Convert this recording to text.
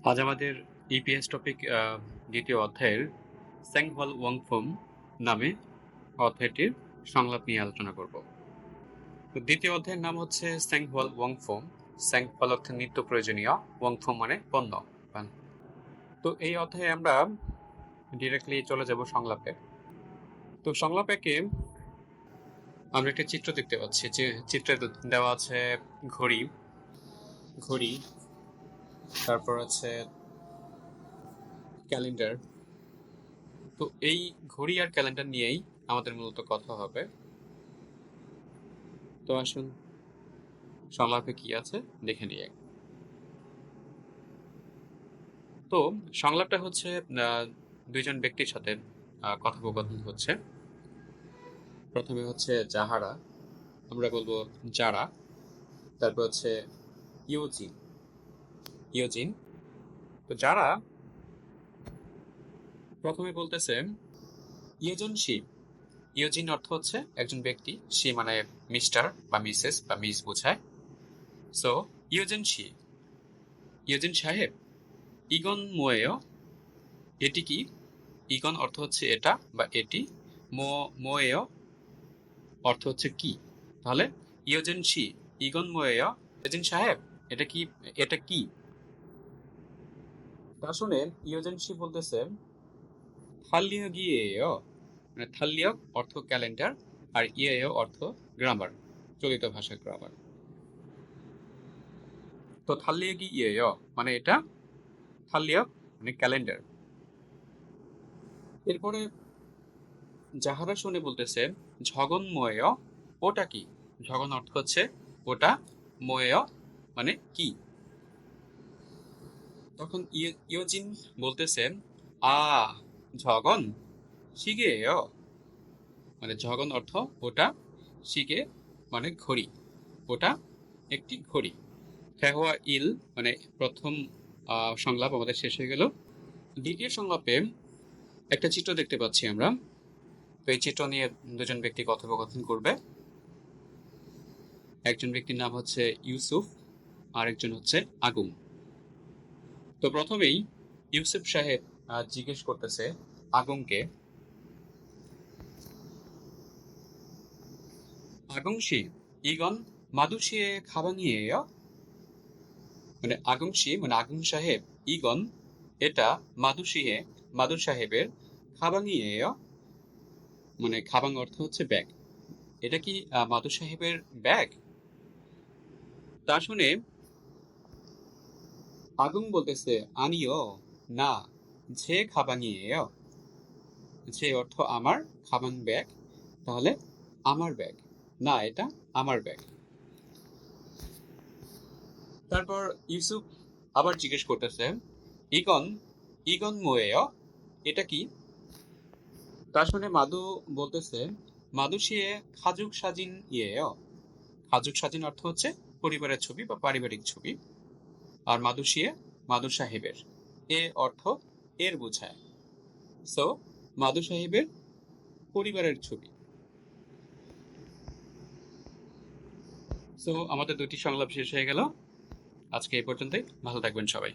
আজ আমাদের EPS topic দ্বিতীয় অধ্যায়ের স্যাংহল ওয়াংফুম নামে অধ্যায়টির সংলাপ নিয়ে আলোচনা করব। তো দ্বিতীয় অধ্যায়ের নাম হচ্ছে স্যাংহল ওয়াংফুম। স্যাংহল অর্থে নিত্য প্রয়োজনীয়, ওয়াংফুম মানে পণ্য। তো এই অধ্যায়ে আমরা ডিরেক্টলি চলে যাব সংলাপে। তো সংলাপে আমরা একটা চিত্র দেখতে পাচ্ছি, যে চিত্রে দেওয়া আছে ঘড়ি, ঘড়ি, তারপর আছে ক্যালেন্ডার। তো এই ঘড়ি আর ক্যালেন্ডার নিয়েই আমাদের মূলত কথা হবে। তো আসুন সংলাপে কি আছে দেখে নিয়ে। তো সংলাপটা হচ্ছে দুইজন ব্যক্তির সাথে কথোপকথন হচ্ছে। প্রথমে হচ্ছে যাহারা, আমরা বলবো যারা। তারপর হচ্ছে ইউজিন, ইউজিন। তো যারা প্রথমে বলতেছে ইউজন শি। ইউজিন অর্থ হচ্ছে একজন ব্যক্তি, সি মানে মিস্টার বা মিসেস বা মিস বোঝায়। সো ইউজন শি, ইউজিন সাহেব। ইগন মোয়েও, এটি কি? ইগন অর্থ হচ্ছে এটা বা এটি। মোয়েও অর্থ হচ্ছে কি। তাহলে ইয়োজেন শি, ইগন মোয়েও, ইয়োজেন সাহেব, এটা কি? এটা কি? তা শুনে ইয়োজেন শি বলতেছে থাল্লিয় গিয়েও, মানে থাল্লিয় অর্থ ক্যালেন্ডার, আর ইয়েও অর্থ গ্রামার, চলিত ভাষার গ্রামার। তো থাল্লিয় গিয়েও মানে এটা, থাল্লিয় মানে ক্যালেন্ডার। এরপরে যাহারা শুনে বলতেছে ঝগনময়, ওটা কি? ঝগন অর্থ হচ্ছে ওটা, ময় মানে কি। তখন ইয়োজিন বলতেছে আ ঝগন শিগেয়, মানে ঝগন অর্থ ওটা, শিগে মানে ঘড়ি, ওটা একটি ঘড়ি। ফেহোয়া ইল মানে প্রথম সংলাপ আমাদের শেষ হয়ে গেল। দ্বিতীয় সংলাপে একটা চিত্র দেখতে পাচ্ছি আমরা। তো এই চিত্র নিয়ে দুজন ব্যক্তি কথোপকথন করবে। একজন ব্যক্তির নাম হচ্ছে ইউসুফ, আর একজন হচ্ছে আগুন। তো প্রথমেই ইউসুফ সাহেব জিজ্ঞেস করতেছে আগুনকে, আগুংশি ইগন মাদুসিয়ে খাবাঙিয়েয়, মানে আগুংশি মানে আগুন সাহেব, ইগন এটা, মাদুসিয়ে মাদুর সাহেবের, খাবাঙিয়েয় মানে খাবাং অর্থ হচ্ছে ব্যাগ, এটা কি মাদুর সাহেবের ব্যাগ? তা শুনে আগুন বলতেছে আনিও না, ঝে খাবাঙিয়েয়। ঝে অর্থ আমার, খাবাং ব্যাগ, তাহলে আমার ব্যাগ না, এটা আমার ব্যাগ। তারপর ইউসুফ আবার জিজ্ঞেস করতেছে ইগন, ইগন মোয়েয়, এটা কি? তা শুনে মাদু বলতেছে মাদুসিয়ে খাজুক সাজিন ইয়েয়। খাজুক সাজিন অর্থ হচ্ছে পরিবারের ছবি বা পারিবারিক ছবি, আর মাদুসিয়ে মাদুর সাহেবের, এ অর্থ এর বোঝায়। সো মাদুর সাহেবের পরিবারের ছবি। সো আমাদের দুটি সংলাপ শেষ হয়ে গেল। আজকে এই পর্যন্তই, ভালো থাকবেন সবাই।